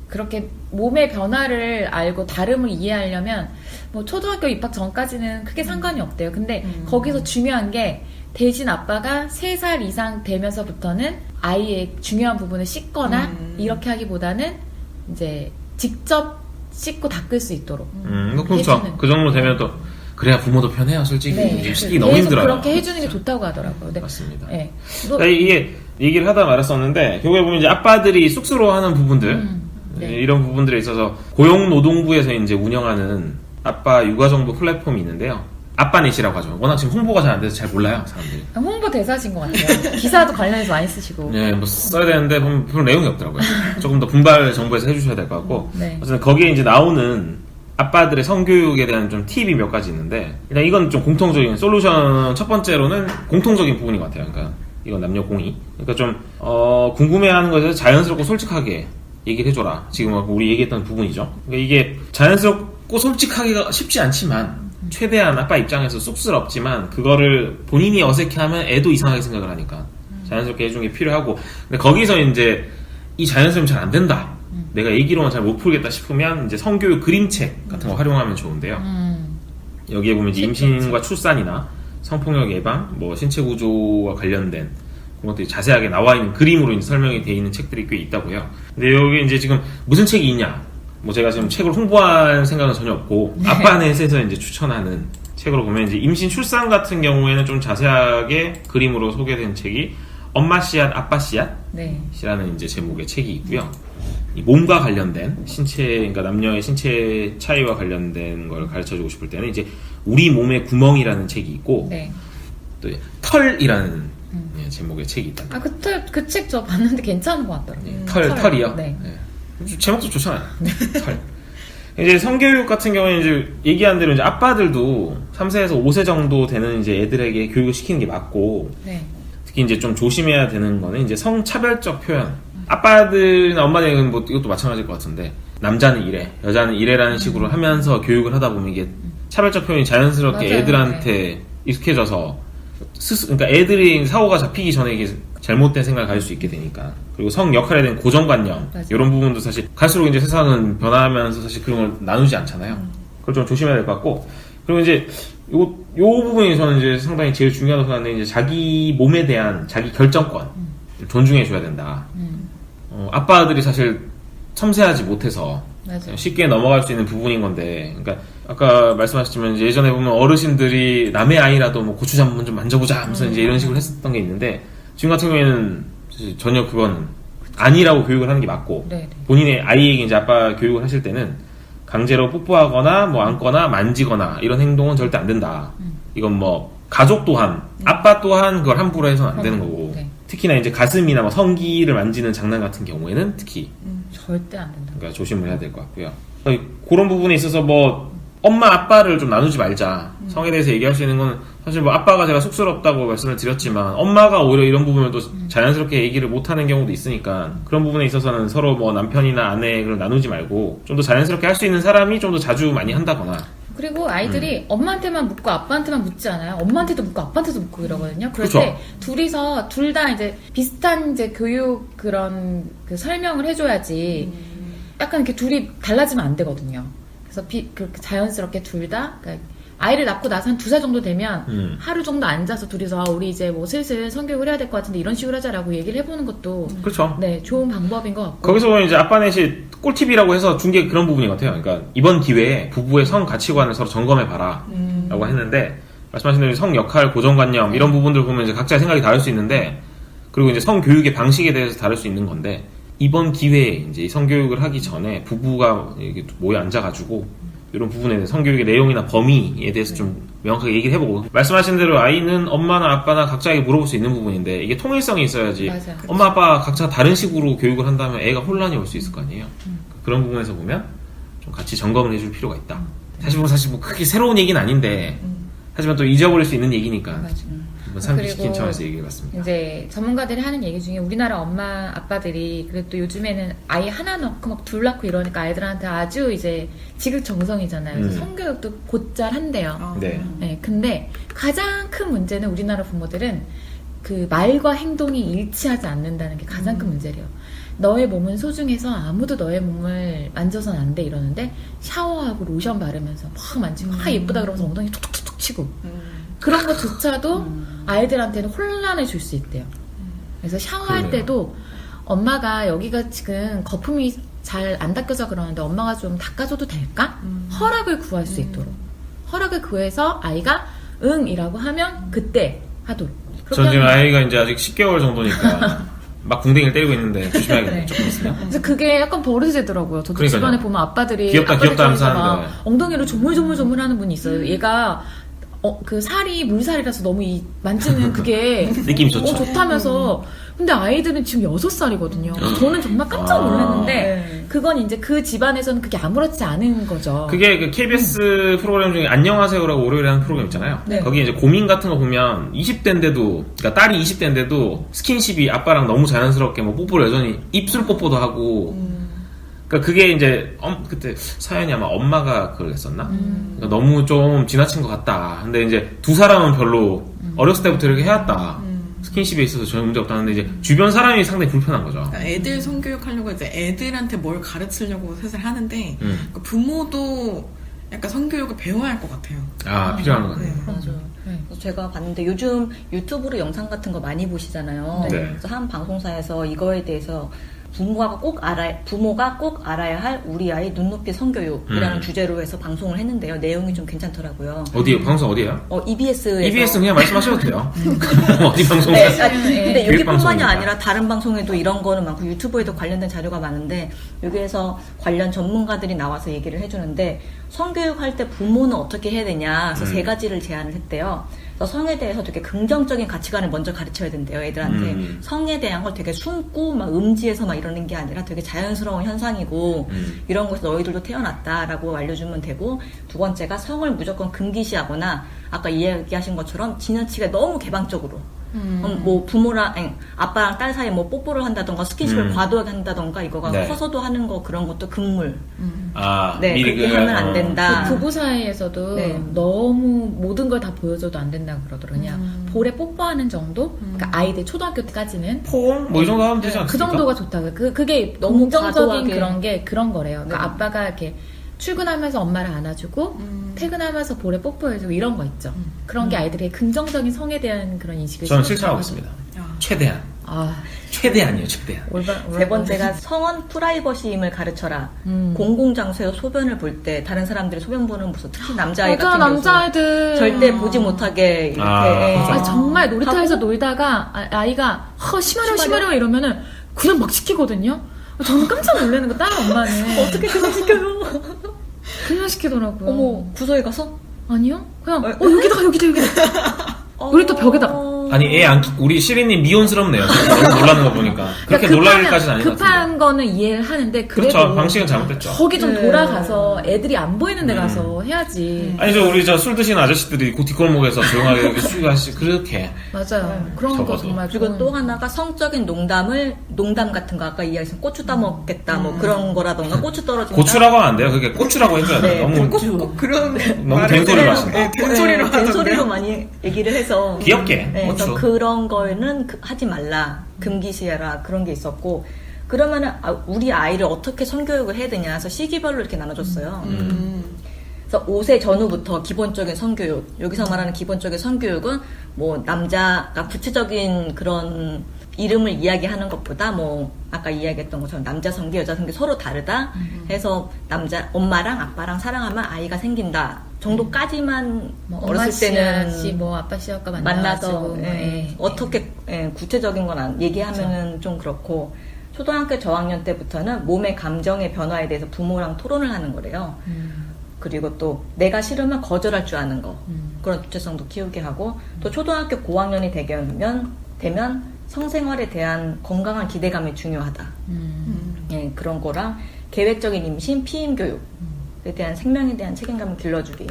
그렇게 몸의 변화를 알고 다름을 이해하려면 뭐 초등학교 입학 전까지는 크게 상관이 없대요. 근데 거기서 중요한 게 대신 아빠가 3살 이상 되면서부터는 아이의 중요한 부분을 씻거나 이렇게 하기보다는 이제 직접 씻고 닦을 수 있도록 그렇죠. 해주는. 그 정도 되면 또 그래야 부모도 편해요. 솔직히 네. 씻기 너무 계속 힘들어요. 그렇게 해주는 게 좋다고 하더라고요. 네. 맞습니다. 네. 이게 얘기를 하다 말았었는데 결국에 보면 이제 아빠들이 쑥스러워하는 부분들 네. 이런 부분들에 있어서 고용노동부에서 이제 운영하는 아빠 육아정보 플랫폼이 있는데요. 아빠넷이라고 하죠. 워낙 지금 홍보가 잘 안 돼서 잘 몰라요 사람들이. 홍보 대사신 것 같아요. 기사도 관련해서 많이 쓰시고. 네, 뭐 써야 되는데 보면 별로 내용이 없더라고요. 조금 더 분발 정부에서 해주셔야 될 것 같고. 네. 어쨌든 거기에 이제 나오는 아빠들의 성교육에 대한 좀 팁이 몇 가지 있는데 일단 이건 좀 공통적인 솔루션 첫 번째로는 공통적인 부분인 것 같아요. 그러니까 이건 남녀 공이. 그러니까 좀 궁금해하는 것에 자연스럽고 솔직하게 얘기를 해줘라. 지금 우리 얘기했던 부분이죠. 그러니까 이게 자연스럽고 솔직하기가 쉽지 않지만 최대한 아빠 입장에서 쑥스럽지만 그거를 본인이 어색해하면 애도 이상하게 생각을 하니까 자연스럽게 해주는 게 필요하고, 근데 거기서 이제 이 자연스러움이 잘 안 된다, 내가 얘기로는 잘 못 풀겠다 싶으면 이제 성교육 그림책 같은 거 활용하면 좋은데요. 여기에 보면 이제 임신과 출산이나 성폭력 예방, 뭐 신체 구조와 관련된 그런 것들이 자세하게 나와 있는 그림으로 이제 설명이 되어 있는 책들이 꽤 있다고요. 근데 여기 이제 지금 무슨 책이 있냐? 뭐 제가 지금 책을 홍보할 생각은 전혀 없고 아빠넷에서 이제 추천하는 책으로 보면 이제 임신 출산 같은 경우에는 좀 자세하게 그림으로 소개된 책이 엄마 씨앗, 아빠 씨앗 네. 이라는 이제 제목의 책이 있고요. 이 몸과 관련된 신체, 그러니까 남녀의 신체 차이와 관련된 걸 가르쳐주고 싶을 때는 이제 우리 몸의 구멍이라는 책이 있고, 네. 또 털이라는 예, 제목의 책이 있다. 아, 그 책 저 봤는데 괜찮은 것 같더라고요. 털이요? 네. 예. 제목도 좋잖아요. 털. 이제 성교육 같은 경우에 이제 얘기한 대로 이제 아빠들도 3세에서 5세 정도 되는 이제 애들에게 교육을 시키는 게 맞고, 네. 특히 이제 좀 조심해야 되는 거는 이제 성차별적 표현. 아빠들이나 엄마들은 뭐 이것도 마찬가지일 것 같은데, 남자는 이래, 여자는 이래라는 식으로 하면서 교육을 하다 보면 이게 차별적 표현이 자연스럽게 맞아요. 애들한테 익숙해져서 그러니까 애들이 사고가 잡히기 전에 이게 잘못된 생각을 가질 수 있게 되니까. 그리고 성 역할에 대한 고정관념, 맞아요. 이런 부분도 사실 갈수록 이제 세상은 변화하면서 사실 그런 걸 나누지 않잖아요. 그걸 좀 조심해야 될 것 같고, 그리고 이제 요 부분이 저는 이제 상당히 제일 중요하다고 생각하는데, 이제 자기 몸에 대한 자기 결정권 존중해 줘야 된다. 아빠들이 사실 섬세하지 못해서 맞아요. 쉽게 넘어갈 수 있는 부분인 건데, 그러니까 아까 말씀하셨지만 이제 예전에 보면 어르신들이 남의 아이라도 뭐 고추장 한번 좀 만져보자 하면서 이제 이런 식으로 했었던 게 있는데, 지금 같은 경우에는 사실 전혀 그건 아니라고 교육을 하는 게 맞고, 네. 본인의 아이에게 이제 아빠 교육을 하실 때는 강제로 뽀뽀하거나 뭐 안거나 만지거나 이런 행동은 절대 안 된다. 이건 뭐 가족 또한 아빠 또한 그걸 함부로 해서는 안 되는 거고, 네. 특히나 이제 가슴이나 뭐 성기를 만지는 장난 같은 경우에는 특히 절대 안 된다. 그러니까 조심을 해야 될 것 같고요. 그런 부분에 있어서 뭐 엄마 아빠를 좀 나누지 말자. 성에 대해서 얘기할 수 있는 건 사실 뭐 아빠가 제가 쑥스럽다고 말씀을 드렸지만 엄마가 오히려 이런 부분을 또 자연스럽게 얘기를 못하는 경우도 있으니까, 그런 부분에 있어서는 서로 뭐 남편이나 아내를 나누지 말고 좀 더 자연스럽게 할 수 있는 사람이 좀 더 자주 많이 한다거나. 그리고 아이들이 엄마한테만 묻고 아빠한테만 묻지 않아요. 엄마한테도 묻고 아빠한테도 묻고 이러거든요. 그럴 그쵸. 때 둘이서 둘 다 이제 비슷한 이제 교육 그런 그 설명을 해줘야지 약간 이렇게 둘이 달라지면 안 되거든요. 그래서 그렇게 자연스럽게 둘 다, 그러니까 아이를 낳고 나서 한 2살 정도 되면 하루 정도 앉아서 둘이서 우리 이제 뭐 슬슬 성교육을 해야 될 것 같은데 이런 식으로 하자라고 얘기를 해보는 것도 그렇죠. 네, 좋은 방법인 것 같고. 거기서 보면 이제 아빠넷이 꿀팁이라고 해서 준 게 그런 부분인 것 같아요. 그러니까 이번 기회에 부부의 성 가치관을 서로 점검해봐라 라고 했는데, 말씀하신 대로 성 역할, 고정관념 이런 부분들 보면 이제 각자의 생각이 다를 수 있는데, 그리고 이제 성 교육의 방식에 대해서 다를 수 있는 건데, 이번 기회에 이제 이 성교육을 하기 전에 부부가 이렇게 모여 앉아가지고 이런 부분에 대해서 성교육의 내용이나 범위에 대해서 좀 명확하게 얘기를 해보고, 말씀하신 대로 아이는 엄마나 아빠나 각자에게 물어볼 수 있는 부분인데 이게 통일성이 있어야지. 맞아요. 엄마 아빠 각자 다른 식으로 교육을 한다면 애가 혼란이 올 수 있을 거 아니에요. 그런 부분에서 보면 좀 같이 점검을 해줄 필요가 있다. 사실 뭐 크게 새로운 얘기는 아닌데, 하지만 또 잊어버릴 수 있는 얘기니까 맞아요. 한번 상기시킨 그리고 차원에서 얘기해봤습니다. 이제 전문가들이 하는 얘기 중에 우리나라 엄마 아빠들이 그래도 또 요즘에는 아이 하나 낳고 막 둘 낳고 이러니까 아이들한테 아주 이제 지극정성이잖아요. 그래서 성교육도 곧잘 한대요. 네. 네, 근데 가장 큰 문제는 우리나라 부모들은 그 말과 행동이 일치하지 않는다는 게 가장 큰 문제래요. 너의 몸은 소중해서 아무도 너의 몸을 만져서는 안 돼 이러는데, 샤워하고 로션 바르면서 막 만지고 예쁘다 그러면서 엉덩이 툭툭툭 치고 그런 것조차도 아이들한테는 혼란을 줄 수 있대요. 그래서 샤워할 그러네요. 때도 엄마가 여기가 지금 거품이 잘 안 닦여서 그러는데 엄마가 좀 닦아줘도 될까? 허락을 구할 수 있도록. 허락을 구해서 아이가 응이라고 하면 그때 하도록. 전 지금 하면- 아이가 이제 아직 10개월 정도니까 막 궁뎅이를 때리고 있는데 조심해야겠네요. 네. 조금 있으면. 그래서 그게 약간 버릇이 되더라고요. 저도 그러니까요. 주변에 보면 아빠들이 귀엽다 하면서 막 하는데. 엉덩이로 조물조물 하는 분이 있어요. 얘가 그 살이 물살이라서 너무 만지는 그게 느낌이 좋죠. 좋다면서. 근데 아이들은 지금 6살이거든요. 저는 정말 깜짝 놀랐는데 네. 그건 이제 그 집안에서는 그게 아무렇지 않은 거죠. 그게 그 KBS 프로그램 중에 안녕하세요라고 월요일에 하는 프로그램 있잖아요. 네. 거기 이제 고민 같은 거 보면 20대인데도, 그러니까 딸이 20대인데도 스킨십이 아빠랑 너무 자연스럽게 뭐 뽀뽀를 여전히 입술 뽀뽀도 하고 그러니까 그게 이제 그때 사연이 아마 엄마가 그걸 했었나? 그러니까 너무 좀 지나친 것 같다. 근데 이제 두 사람은 별로 어렸을 때부터 이렇게 해왔다. 스킨십에 있어서 전혀 문제 없다는데 이제 주변 사람이 상당히 불편한 거죠. 그러니까 애들 성교육하려고 이제 애들한테 뭘 가르치려고 사실 하는데 그러니까 부모도 약간 성교육을 배워야 할 것 같아요. 아, 필요한 거 같아요. 네. 맞아요. 네. 그래서 제가 봤는데 요즘 유튜브로 영상 같은 거 많이 보시잖아요. 네. 그래서 한 방송사에서 이거에 대해서 부모가 꼭 알아야 할 우리 아이 눈높이 성교육이라는 주제로 해서 방송을 했는데요. 내용이 좀 괜찮더라고요. 어디요? 방송 어디에요? EBS에서. EBS 그냥 말씀하셔도 돼요. 어디 방송사? 네, 아니, 근데 여기뿐만이 교육방송이니까. 아니라 다른 방송에도 이런 거는 많고 유튜브에도 관련된 자료가 많은데 여기에서 관련 전문가들이 나와서 얘기를 해주는데 성교육할 때 부모는 어떻게 해야 되냐 그래서 세 가지를 제안을 했대요. 그래서 성에 대해서 되게 긍정적인 가치관을 먼저 가르쳐야 된대요. 애들한테 성에 대한 걸 되게 숨고 막 음지에서 막 이러는 게 아니라 되게 자연스러운 현상이고 이런 것에서 너희들도 태어났다라고 알려주면 되고, 두 번째가 성을 무조건 금기시하거나 아까 이야기하신 것처럼 지나치게 너무 개방적으로 뭐 부모랑 아빠랑 딸 사이에 뭐 뽀뽀를 한다던가 스킨십을 과도하게 한다던가 이거가 네. 커서도 하는 거 그런 것도 금물. 아, 네, 미리 그렇게 하면 안 된다. 그 부부 사이에서도 네. 너무 모든 걸 다 보여줘도 안 된다고 그러더라고요. 그냥 볼에 뽀뽀하는 정도? 그러니까 아이들 초등학교 때까지는 폼? 뭐 이 정도 하면 되지 그 않습니까? 정도가 좋다고. 그게 너무 긍정적인 과도하게. 그런 게 그런 거래요. 그러니까 네. 아빠가 이렇게 출근하면서 엄마를 안아주고 퇴근하면서 볼에 뽀뽀해주고 이런 거 있죠. 그런 게 아이들의 긍정적인 성에 대한 그런 인식을 저는 심어주는 실천하고 거죠. 있습니다. 아. 최대한. 아, 최대한이에요, 최대한. 세 번째가 성은 프라이버시임을 가르쳐라. 공공장소에서 소변을 볼 때 다른 사람들이 소변 보는 모습, 특히 남자아이 맞아, 같은 경우 남자애들 절대 보지 못하게 이렇게 그렇죠. 아, 정말 놀이터에서 하고, 놀다가 아이가 심하려 이러면은 그냥 막 시키거든요. 저는 깜짝 놀라는 거 딸 엄마는 어떻게 그걸 시켜요? 그냥 시키더라고요. 어머, 구석에 가서? 아니요? 그냥 여기다 놀이터 벽에다가. 아니, 애 우리 시리님 미혼스럽네요. 지금 너무 놀라는 거 보니까. 그렇게 놀랄 일까지는 아닌 것 같은데. 급한 거는 이해를 하는데 그래도 그렇죠. 방식은 잘못됐죠. 거기 좀 네. 돌아가서 애들이 안 보이는 데 가서 해야지. 아니, 우리 술 드시는 아저씨들이 그 뒷골목에서 조용하게 이렇게 수유하시, 그렇게. 맞아요. 그런 거 적어도. 정말 그리고 좋은- 또 하나가 성적인 농담 같은 거 아까 이야기했던 고추 따먹겠다 뭐 그런 거라던가 고추 떨어진다. 고추라고 하면 안 돼요. 그게 고추라고 해줘야 돼요. 네, 너무 꼭 그런 너무 된소리를 하신다. 네, 된소리로 하던데요. 된소리로 많이 얘기를 해서 귀엽게. 네, 그래서 고추. 그런 거는 하지 말라, 금기시해라 그런 게 있었고, 그러면은 우리 아이를 어떻게 성교육을 해야 되냐 해서 시기별로 이렇게 나눠줬어요. 그래서 5세 전후부터 기본적인 성교육, 여기서 말하는 기본적인 성교육은 뭐 남자가 구체적인 그런 이름을 이야기하는 것보다 뭐 아까 이야기했던 것처럼 남자 성기 여자 성기 서로 다르다 해서 엄마랑 아빠랑 사랑하면 아이가 생긴다 정도까지만 뭐 엄마 어렸을 때는 씨, 뭐 아빠 씨가 만나서 만나가지고 어떻게 구체적인 건 얘기하면은 좀 그렇고, 초등학교 저학년 때부터는 몸의 감정의 변화에 대해서 부모랑 토론을 하는 거래요. 그리고 또 내가 싫으면 거절할 줄 아는 거, 그런 주체성도 키우게 하고, 또 초등학교 고학년이 되면 성생활에 대한 건강한 기대감이 중요하다. 예, 그런 거랑 계획적인 임신, 피임 교육에 대한 생명에 대한 책임감을 길러주기.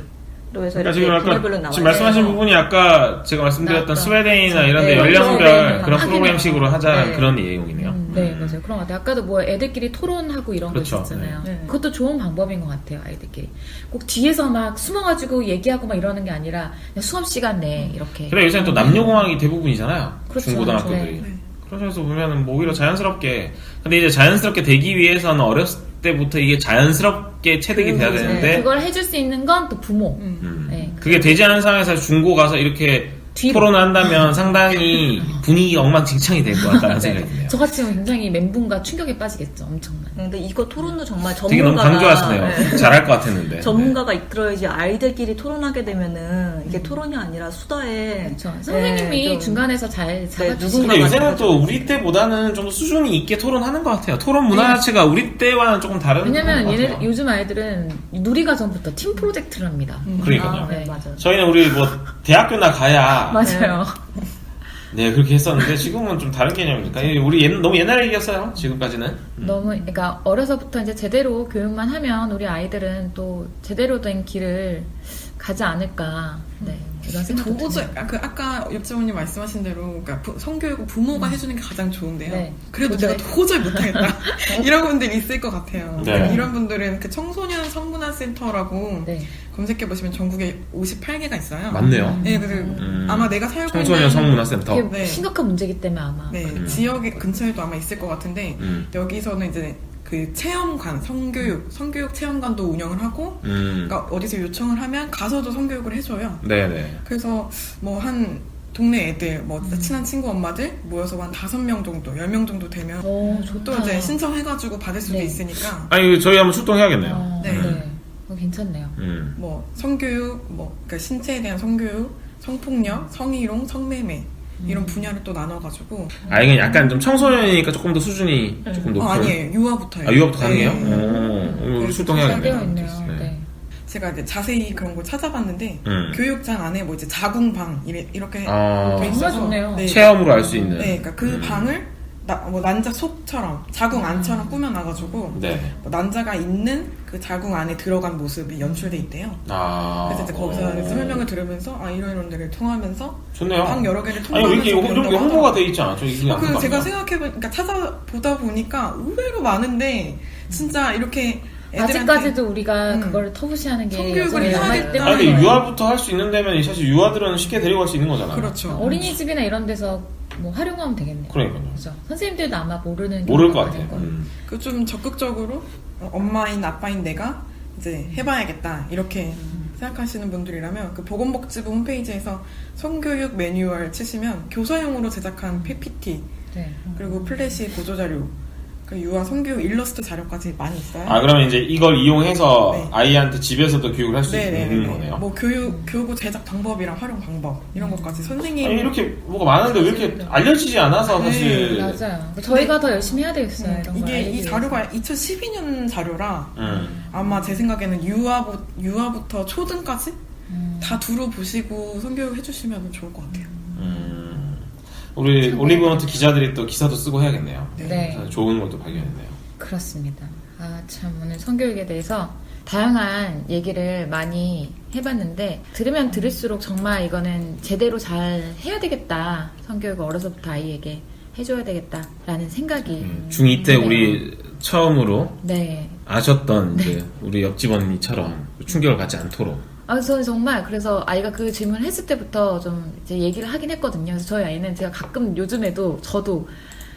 그래서 그러니까 이렇게 지금 분야별로 아까 나와요. 지금 말씀하신 부분이 아까 제가 말씀드렸던 나왔던. 스웨덴이나 이런 데 네, 연령별 네, 그런 하긴 프로그램식으로 하자는 네. 그런 내용이네요. 네, 맞아요. 그런 것 같아요. 아까도 뭐 애들끼리 토론하고 이런 그렇죠. 거 있었잖아요. 네. 그것도 좋은 방법인 것 같아요, 아이들끼리. 꼭 뒤에서 막 숨어가지고 얘기하고 막 이러는 게 아니라 그냥 수업 시간 내에 이렇게. 그래 요새는 또 남녀공학이 대부분이잖아요. 그렇죠. 중고등학교들이. 네. 그러면서 보면은 뭐 오히려 자연스럽게, 근데 이제 자연스럽게 되기 위해서는 어렸을 때부터 이게 자연스럽게 체득이 돼야 되는데 그걸 해줄 수 있는 건 또 부모. 네. 그게 되지 않은 상황에서 중고 가서 이렇게 뒤로. 토론을 한다면 상당히 분위기가 엉망진창이 될 것 같다는 생각이 드네요. 저 같으면 굉장히 멘붕과 충격에 빠지겠죠, 엄청난. 근데 이거 토론도 정말 되게 너무 전문가가 강조하시네요. 잘할 것 같았는데. 전문가가 이끌어야지 아이들끼리 토론하게 되면은 이게 토론이 아니라 수다에 그렇죠. 선생님이 좀 중간에서 잘 잡아주시고. 근데 요새는 또 우리 때보다는 좀 더 수준이 있게 토론하는 것 같아요. 토론 문화 자체가 우리 때와는 조금 다른 왜냐면 것 얘네 같아요. 요즘 아이들은 누리가 전부터 팀 프로젝트를 합니다. 그러니까요. 아, 네, 네. 맞아요. 저희는 우리 뭐 대학교나 가야 맞아요. 네 그렇게 했었는데 지금은 좀 다른 개념이니까 우리 너무 옛날 얘기였어요. 지금까지는. 너무 그러니까 어려서부터 이제 제대로 교육만 하면 우리 아이들은 또 제대로 된 길을 가지 않을까. 네, 이런 생각도 도저히 드네요. 아까 옆집어머님 말씀하신 대로 그러니까 성교육은 부모가 해주는 게 가장 좋은데요. 네. 그래도 도저히. 내가 도저히 못하겠다. 이런 분들이 있을 것 같아요. 네. 이런 분들은 그 청소년 성문화센터라고 네. 검색해 보시면 전국에 58개가 있어요. 맞네요. 네, 그래서 아마 내가 살고 청소년 있는 성문화센터. 그게 네. 심각한 문제이기 때문에 아마. 네, 지역에 근처에도 아마 있을 것 같은데 여기서는 이제 그 체험관, 성교육 체험관도 운영을 하고 그러니까 어디서 요청을 하면 가서도 성교육을 해줘요. 네네. 그래서 뭐 한 동네 애들, 뭐 친한 친구 엄마들 모여서 한 5명 정도, 10명 정도 되면 오, 또 좋다. 이제 신청해가지고 받을 수도 네. 있으니까 아니 저희 한번 출동해야겠네요. 네. 네. 네. 괜찮네요. 뭐 성교육, 뭐 그러니까 신체에 대한 성교육, 성폭력, 성희롱, 성매매 이런 분야를 또 나눠가지고 아 이건 약간 좀 청소년이니까 조금 더 수준이 조금 높은. 아니에요, 유아부터예요. 아 유아부터 가능해요? 네. 우리 그래서 잘 되어 출동해야겠네요. 있네요. 네. 제가 이제 자세히 그런 걸 찾아봤는데 교육장 안에 뭐 이제 자궁방 이렇게 아. 돼 있어서 정말 좋네요. 네. 체험으로 알 수 있는. 네, 그러니까 그 방을 뭐 난자 속처럼 자궁 안처럼 꾸며놔가지고 네. 뭐 난자가 있는 그 자궁 안에 들어간 모습이 연출돼 있대요. 아. 그래서 이제 거기서 설명을 들으면서 이런 데를 통하면서 좋네요. 방 여러 개를 아니 왜 이렇게 통과하면서 이렇게 홍보가 돼 있지 않아? 저 이게 안 그 봐요. 제가 생각해보니까 찾아보다 보니까 의외로 많은데 진짜 이렇게 애들한테 아직까지도 우리가 그거를 터부시하는 게 성교육을 여전히 해야 남아있기 되겠다. 아니 때문에 근데 유아부터 할 수 있는 데면 사실 유아들은 쉽게 데리고 갈 수 있는 거잖아요. 그렇죠. 어린이집이나 이런 데서 뭐 활용하면 되겠네요. 그러니까요. 그죠? 선생님들도 아마 모르는 모를 것 경우가 같아요. 많을 거예요. 그 좀 적극적으로 엄마인 아빠인 내가 이제 해봐야겠다 이렇게 생각하시는 분들이라면 그 보건복지부 홈페이지에서 성교육 매뉴얼 치시면 교사용으로 제작한 PPT 네. 그리고 플래시 보조자료 그 유아 성교육 일러스트 자료까지 많이 있어요. 아 그러면 이제 이걸 이용해서 네. 아이한테 집에서도 교육을 할 수 있는 거네요. 뭐 교구 제작 방법이랑 활용 방법 이런 것까지 선생님 아니 이렇게 뭐가 많은데 왜 이렇게 알려지지 않아서 네, 사실. 맞아요. 저희가 더 열심히 해야 되겠어요. 이런 거 이게 알리기 이 위해서. 자료가 2012년 자료라 아마 제 생각에는 유아부터 초등까지 다 두루 보시고 성교육 해주시면 좋을 것 같아요. 우리 올리브너트 기자들이 또 기사도 쓰고 해야겠네요. 네. 그래서 좋은 것도 발견했네요. 그렇습니다. 아, 참, 오늘 성교육에 대해서 다양한 얘기를 많이 해봤는데, 들으면 들을수록 정말 이거는 제대로 잘 해야 되겠다. 성교육을 어려서부터 아이에게 해줘야 되겠다라는 생각이. 중2 때 드네요. 우리 처음으로 네. 아셨던 이제 우리 옆집 언니처럼 충격을 받지 않도록. 저는 정말 그래서 아이가 그 질문을 했을 때부터 좀 이제 얘기를 하긴 했거든요. 그래서 저희 아이는 제가 가끔 요즘에도 저도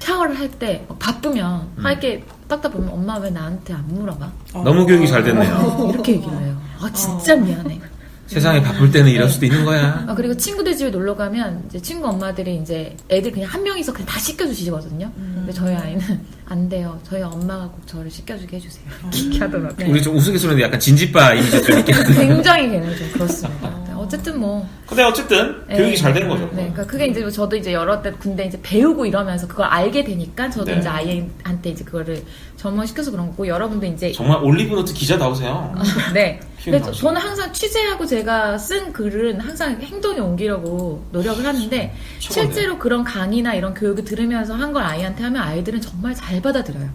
샤워를 할 때 바쁘면 할게 딱딱 보면 엄마 왜 나한테 안 물어봐? 너무 교육이 잘 됐네요. 이렇게 얘기를 해요. 진짜 미안해. 세상에 바쁠 때는 이럴 수도 있는 거야. 그리고 친구들 집에 놀러 가면 이제 친구 엄마들이 이제 애들 그냥 한 명이서 그냥 다 씻겨주시거든요. 근데 저희 아이는 안 돼요. 저희 엄마가 꼭 저를 씻겨주게 해주세요. 이렇게 하더라고요. 우리 좀 우스갯소리인데 약간 진지빠 이미지 좀 있긴 한데. 굉장히 걔는 좀 그렇습니다. 어쨌든 뭐 근데 어쨌든 교육이 잘 된 거죠. 네, 그러니까 그게 이제 저도 이제 여러 때 군대 이제 배우고 이러면서 그걸 알게 되니까 저도 네. 이제 아이한테 이제 그거를 점원시켜서 그런 거고 여러분도 이제 정말 올리브노트 기자다우세요. 네. 키우는 그래서 방식. 저는 항상 취재하고 제가 쓴 글은 항상 행동에 옮기려고 노력을 하는데 최고네요. 실제로 그런 강의나 이런 교육을 들으면서 한 걸 아이한테 하면 아이들은 정말 잘 받아들여요.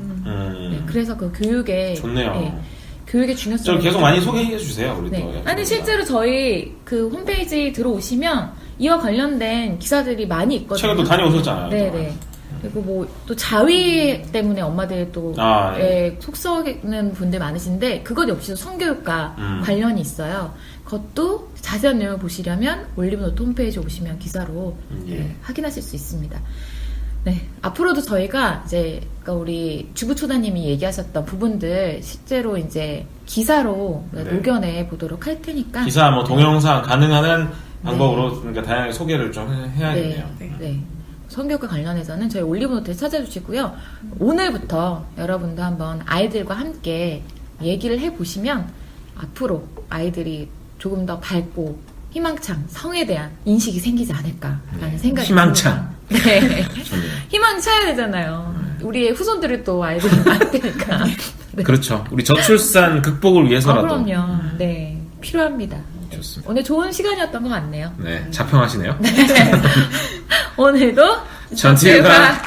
네, 그래서 그 교육의 좋네요. 네, 교육의 중요성을 저 계속 많이 소개해 주세요. 우리 네. 또. 아니 실제로 저희 그 홈페이지 들어오시면 이와 관련된 기사들이 많이 있거든요. 최근 또 다녀오셨잖아요. 네네. 그리고 뭐 또 자위 때문에 엄마들이 또 네. 속 썩는 분들 많으신데 그것 역시도 성교육과 관련이 있어요. 그것도 자세한 내용을 보시려면 올리브노트 홈페이지 오시면 기사로 네, 확인하실 수 있습니다. 네, 앞으로도 저희가 이제 그러니까 우리 주부초다님이 얘기하셨던 부분들 실제로 이제 기사로 네. 녹여내 보도록 할 테니까 기사 뭐 동영상 가능한 방법으로 그러니까 다양하게 소개를 좀 해야겠네요. 네. 성교육과 관련해서는 저희 올리브노트에 찾아주시고요. 오늘부터 여러분도 한번 아이들과 함께 얘기를 해보시면 앞으로 아이들이 조금 더 밝고 희망찬 성에 대한 인식이 생기지 않을까라는 생각이 희망찬. 듭니다. 네. 좋네요. 희망 차야 되잖아요. 우리의 후손들을 또 아이들이 많으니까. 네. 그렇죠. 우리 저출산 극복을 위해서라도. 그럼요. 네. 필요합니다. 좋습니다. 오늘 좋은 시간이었던 것 같네요. 네, 자평하시네요. 오늘도 전투가